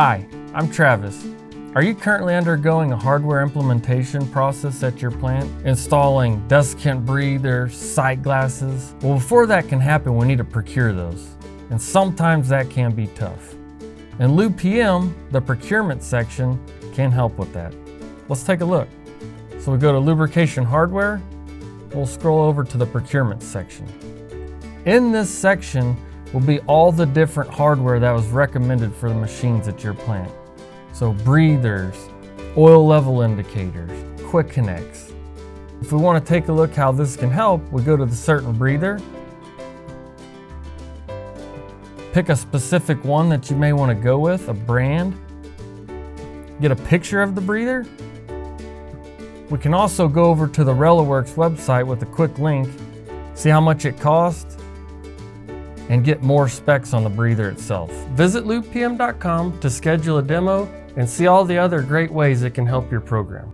Hi, I'm Travis. Are you currently undergoing a hardware implementation process at your plant? Installing desiccant breathers, sight glasses? Well, before that can happen, we need to procure those. And sometimes that can be tough. In LubePM, the procurement section can help with that. Let's take a look. So we go to lubrication hardware, we'll scroll over to the procurement section. In this section will be all the different hardware that was recommended for the machines at your plant. So breathers, oil level indicators, quick connects. If we want to take a look how this can help, we go to the certain breather, pick a specific one that you may want to go with, a brand, get a picture of the breather. We can also go over to the ReliWorks website with a quick link, see how much it costs, and get more specs on the breather itself. Visit LubePM.com to schedule a demo and see all the other great ways it can help your program.